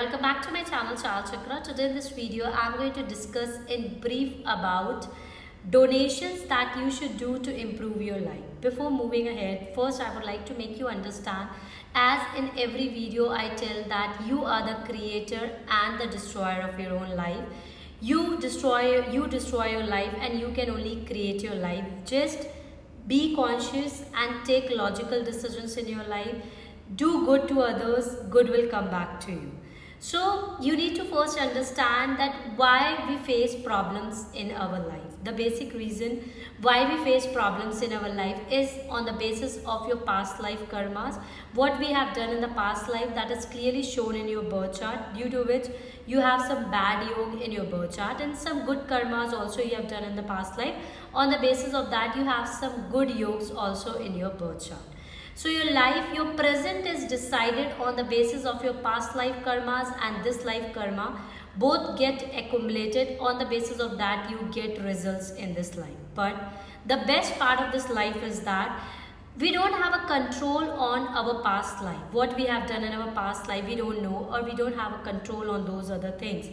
welcome back to my channel Chal Chakra. Today in this video I'm going to discuss in brief about donations that you should do to improve your life. Before moving ahead, first I would like to make you understand, as in every video I tell that you are the creator and the destroyer of your own life. You destroy your life and you can only create your life. Just be conscious and take logical decisions in your life. Do good to others, good will come back to you. So you need to first understand that why we face problems in our life. The basic reason why we face problems in our life is on the basis of your past life karmas. What we have done in the past life, that is clearly shown in your birth chart, due to which you have some bad yoga in your birth chart and some good karmas also you have done in the past life. On the basis of that, you have some good yogas also in your birth chart. So your life, your present is decided on the basis of your past life karmas and this life karma. Both get accumulated. On the basis of that, you get results in this life. But the best part of this life is that we don't have a control on our past life. What we have done in our past life, we don't know, or we don't have a control on those other things.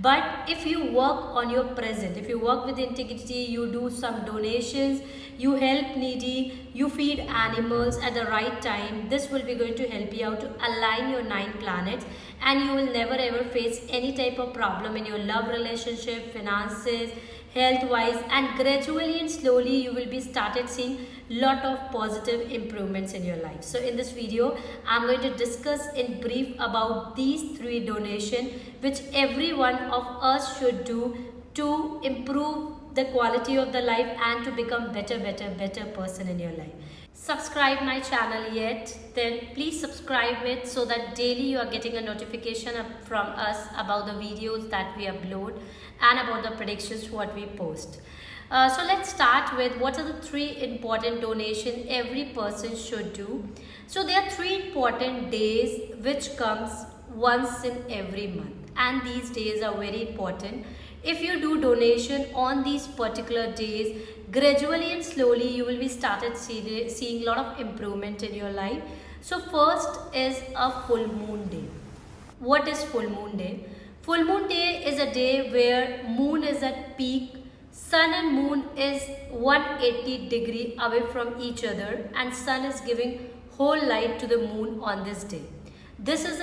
But if you work on your present, if you work with integrity, you do some donations, you help needy, you feed animals at the right time, this will be going to help you out to align your 9 planets, and you will never ever face any type of problem in your love relationship, finances, health wise, and gradually and slowly you will be started seeing lot of positive improvements in your life. So in this video I'm going to discuss in brief about these 3 donations which every one of us should do to improve the quality of the life and to become better person in your life. Subscribe my channel yet, then please subscribe it so that daily you are getting a notification from us about the videos that we upload and about the predictions what we post. So let's start with what are the 3 important donations every person should do. So there are 3 important days which comes once in every month, and these days are very important. If you do donation on these particular days, gradually and slowly you will be started seeing a lot of improvement in your life. So first is a full moon day. What is full moon day? Full moon day is a day where moon is at peak, sun and moon is 180 degree away from each other, and sun is giving whole light to the moon on this day. This is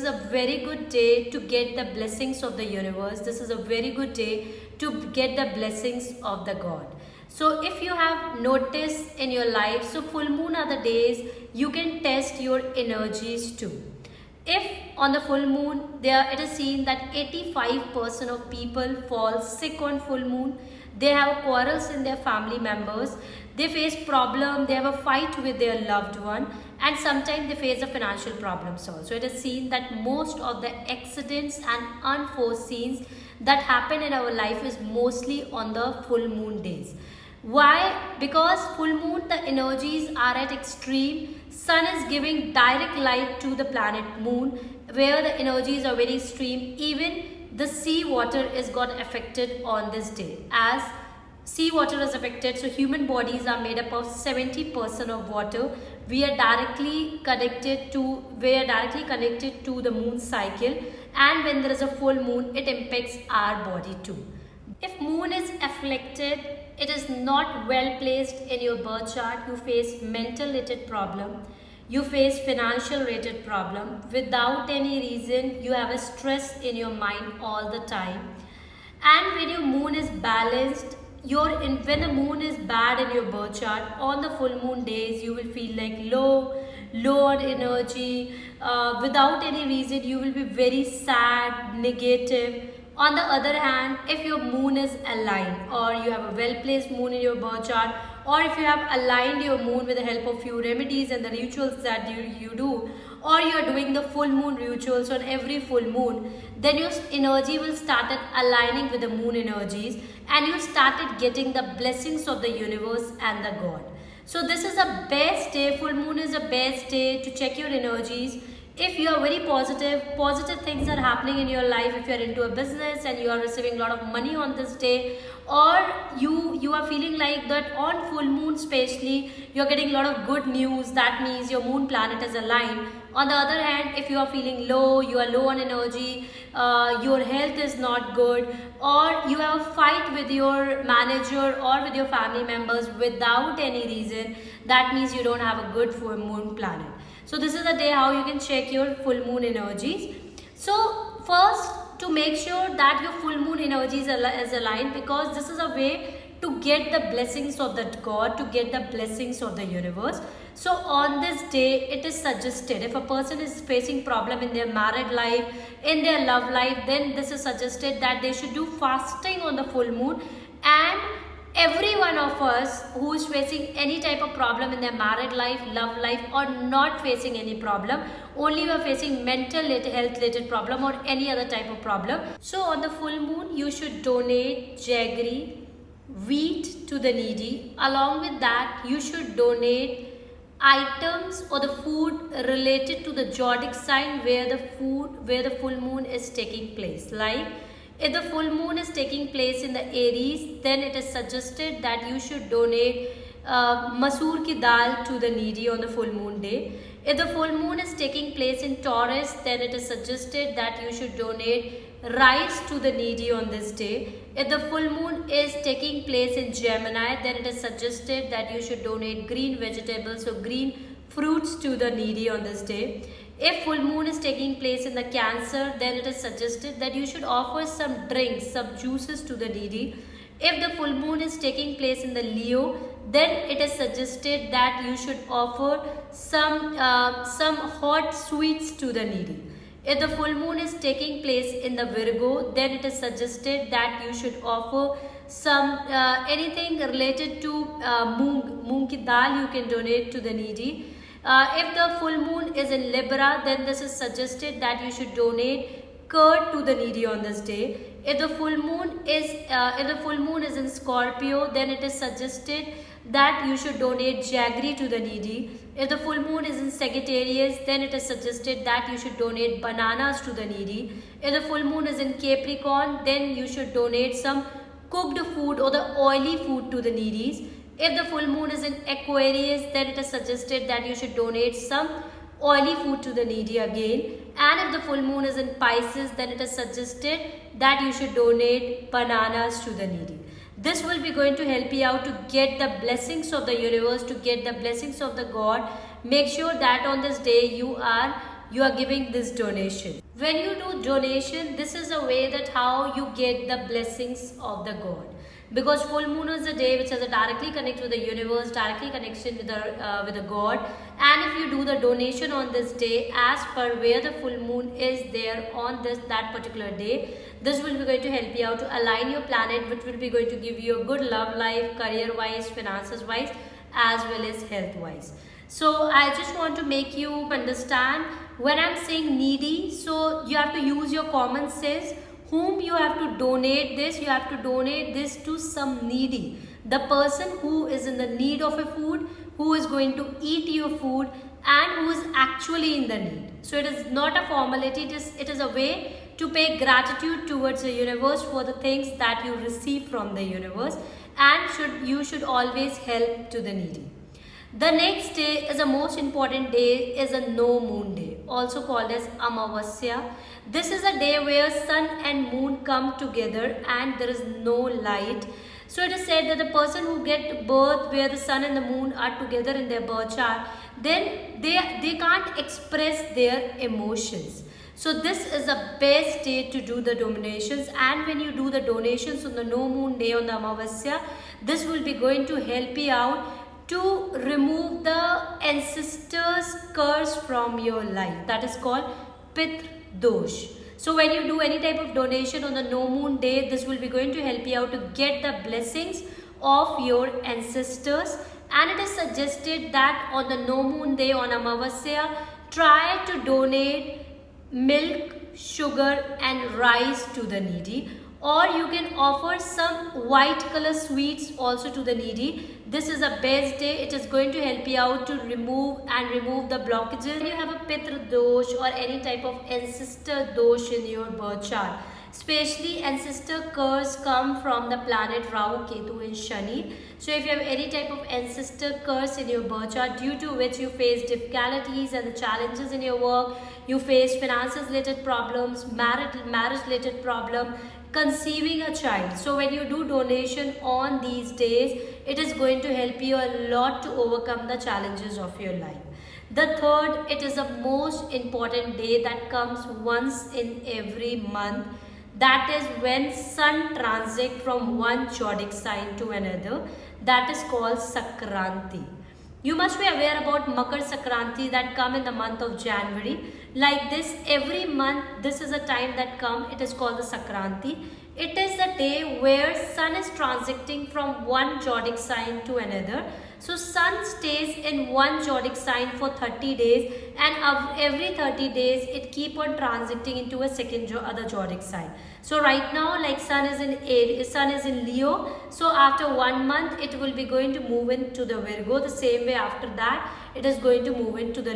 a very good day to get the blessings of the universe. This is a very good day to get the blessings of the God. So if you have noticed in your life, so full moon are the days you can test your energies too. If on the full moon, it is seen that 85% of people fall sick on full moon. They have quarrels in their family members. They face problem. They have a fight with their loved one. And sometimes they face the financial problems also. It is seen that most of the accidents and unforeseens that happen in our life is mostly on the full moon days. Why? Because full moon, the energies are at extreme. Sun is giving direct light to the planet moon, where the energies are very extreme. Even the sea water is got affected on this day. As sea water is affected, so human bodies are made up of 70% of water. We are directly connected to the moon cycle, and when there is a full moon, it impacts our body too. If moon is afflicted, it is not well placed in your birth chart, you face mental related problem, you face financial related problem. Without any reason, you have a stress in your mind all the time. And when your moon is balanced, when the moon is bad in your birth chart, on the full moon days, you will feel like low on energy. Without any reason, you will be very sad, negative. On the other hand, if your moon is aligned, or you have a well-placed moon in your birth chart, or if you have aligned your moon with the help of few remedies and the rituals that you do, or you are doing the full moon rituals on every full moon, then your energy will start aligning with the moon energies, and you started getting the blessings of the universe and the God. So this is a best day. Full moon is a best day to check your energies. if you are very positive, positive things are happening in your life. If you are into a business and you are receiving a lot of money on this day, or you are feeling like that on full moon especially you are getting a lot of good news, that means your moon planet is aligned. On the other hand, if you are feeling low, you are low on energy, your health is not good, or you have a fight with your manager or with your family members without any reason, that means you don't have a good full moon planet. So this is the day how you can check your full moon energies. So first, to make sure that your full moon energies is aligned, because this is a way to get the blessings of that God, to get the blessings of the universe. So on this day, it is suggested, if a person is facing problem in their married life, in their love life, then this is suggested that they should do fasting on the full moon. And every one of us who is facing any type of problem in their married life, love life, or not facing any problem, only you are facing mental health related problem or any other type of problem. So on the full moon, you should donate jaggery, wheat to the needy. Along with that, you should donate items or the food related to the zodiac sign where the full moon is taking place. Like, if the full moon is taking place in the Aries, then it is suggested that you should donate masoor ki dal to the needy on the full moon day. If the full moon is taking place in Taurus, then it is suggested that you should donate rice to the needy on this day. If the full moon is taking place in Gemini, then it is suggested that you should donate green vegetables or green fruits to the needy on this day. If full moon is taking place in the Cancer, then it is suggested that you should offer some drinks, some juices to the needy. If the full moon is taking place in the Leo, then it is suggested that you should offer some hot sweets to the needy. If the full moon is taking place in the Virgo, then it is suggested that you should offer some anything related to moong ki dal you can donate to the needy. If the full moon is in Libra, then this is suggested that you should donate curd to the needy on this day. If the full moon is in Scorpio, then it is suggested that you should donate jaggery to the needy. If the full moon is in Sagittarius, then it is suggested that you should donate bananas to the needy. If the full moon is in Capricorn, then you should donate some cooked food or the oily food to the needy. If the full moon is in Aquarius, then it is suggested that you should donate some oily food to the needy again. And if the full moon is in Pisces, then it is suggested that you should donate bananas to the needy. This will be going to help you out to get the blessings of the universe, to get the blessings of the God. Make sure that on this day you are giving this donation. When you do donation, this is a way that how you get the blessings of the God. Because full moon is a day which has a directly connect with the universe, directly connection with the God. And if you do the donation on this day as per where the full moon is there on that particular day, this will be going to help you out to align your planet, which will be going to give you a good love life, career wise, finances wise, as well as health wise. So I just want to make you understand, when I'm saying needy, so you have to use your common sense. Whom you have to donate this? You have to donate this to some needy. The person who is in the need of a food, who is going to eat your food, and who is actually in the need. So it is not a formality, it is a way to pay gratitude towards the universe for the things that you receive from the universe, and you should always help to the needy. The next day is the most important day, is a no moon day, also called as Amavasya. This is a day where sun and moon come together and there is no light. So it is said that the person who get birth where the sun and the moon are together in their birth chart, then they can't express their emotions. So this is the best day to do the donations, and when you do the donations on the no moon day on the Amavasya, this will be going to help you out to remove the ancestors' curse from your life. That is called Pitra Dosh. So when you do any type of donation on the no moon day, this will be going to help you out to get the blessings of your ancestors. And it is suggested that on the no moon day on Amavasya, try to donate milk, sugar and rice to the needy. Or you can offer some white color sweets also to the needy. this is a best day. It is going to help you out to remove the blockages. When you have a Pitra dosh or any type of ancestor dosh in your birth chart, especially ancestor curse come from the planet Rahu, Ketu and Shani. So if you have any type of ancestor curse in your birth chart due to which you face difficulties and the challenges in your work, you face finances related problems, marriage related problem, conceiving a child. So when you do donation on these days, it is going to help you a lot to overcome the challenges of your life. The third, it is the most important day that comes once in every month. That is when sun transit from one zodiac sign to another. That is called Sankranti. You must be aware about Makar Sankranti that come in the month of January. Like this, every month, this is a time that come. It is called the Sankranti. It is the day where sun is transiting from one zodiac sign to another. So sun stays in one zodiac sign for 30 days, and every 30 days it keep on transiting into a second other zodiac sign. So right now, like sun is in Leo. So after 1 month it will be going to move into the Virgo. The same way after that it is going to move into the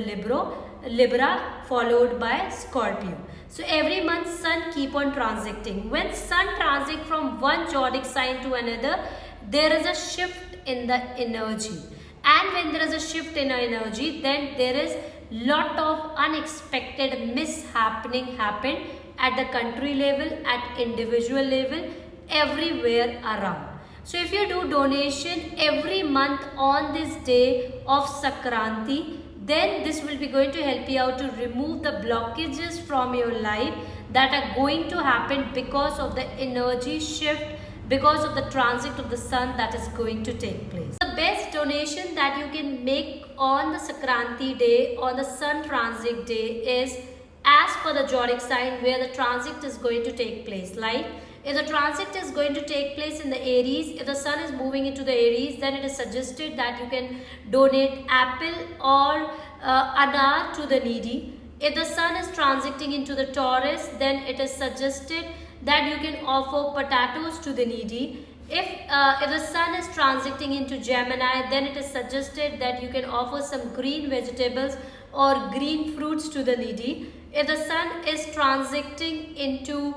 Libra followed by Scorpio. So every month sun keep on transiting. When sun transit from one zodiac sign to another, there is a shift in the energy, and when there is a shift in our energy, then there is lot of unexpected mishappening happen at the country level, at individual level, everywhere around. So if you do donation every month on this day of Sankranti, then this will be going to help you out to remove the blockages from your life that are going to happen because of the energy shift, because of the transit of the sun that is going to take place. The best donation that you can make on the Sankranti day, on the sun transit day, is as per the zodiac sign where the transit is going to take place. Like if the transit is going to take place in the Aries, if the sun is moving into the Aries, then it is suggested that you can donate apple or anar to the needy. If the sun is transiting into the Taurus, then it is suggested that you can offer potatoes to the needy. If the sun is transiting into Gemini, then it is suggested that you can offer some green vegetables or green fruits to the needy. If the sun is transiting into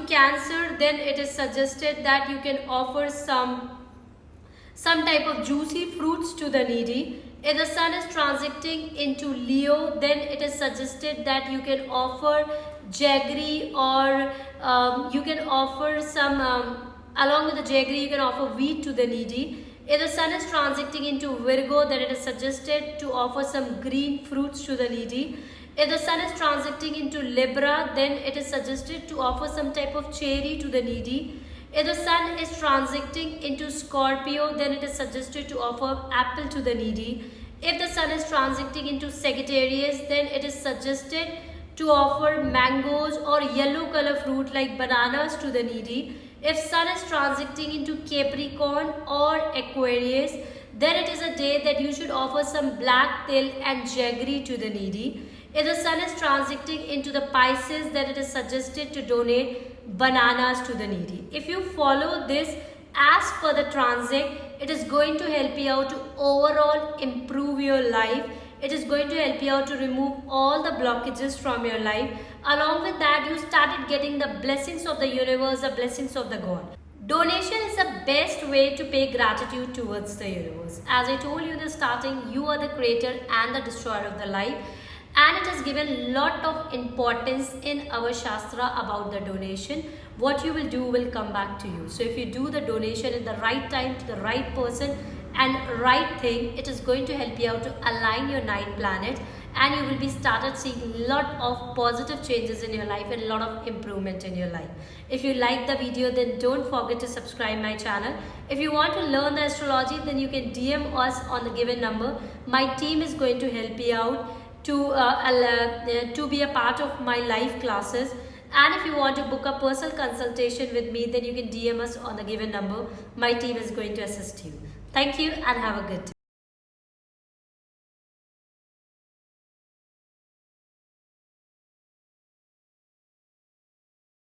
Cancer, then it is suggested that you can offer some type of juicy fruits to the needy. If the sun is transiting into Leo, then it is suggested that you can offer jaggery, or you can offer some, along with the jaggery, you can offer wheat to the needy. If the sun is transiting into Virgo, then it is suggested to offer some green fruits to the needy. If the sun is transiting into Libra, then it is suggested to offer some type of cherry to the needy. If the sun is transiting into Scorpio, then it is suggested to offer apple to the needy. If the sun is transiting into Sagittarius, then it is suggested to offer mangoes or yellow color fruit like bananas to the needy. If sun is transiting into Capricorn or Aquarius, then it is a day that you should offer some black till and jaggery to the needy. If the sun is transiting into the Pisces, then it is suggested to donate bananas to the needy. If you follow this as per the transit, it is going to help you out to overall improve your life. It is going to help you out to remove all the blockages from your life. Along with that, you started getting the blessings of the universe, the blessings of the God. Donation is the best way to pay gratitude towards the universe. As I told you in the starting, you are the creator and the destroyer of the life. And it is given lot of importance in our Shastra about the donation. What you will do will come back to you. So if you do the donation at the right time to the right person and right thing, it is going to help you out to align your 9 planets, and you will be started seeing lot of positive changes in your life and a lot of improvement in your life. If you like the video, then don't forget to subscribe my channel. If you want to learn the astrology, then you can DM us on the given number. My team is going to help you out to be a part of my live classes. And if you want to book a personal consultation with me, then you can DM us on the given number. My team is going to assist you. Thank you and have a good day.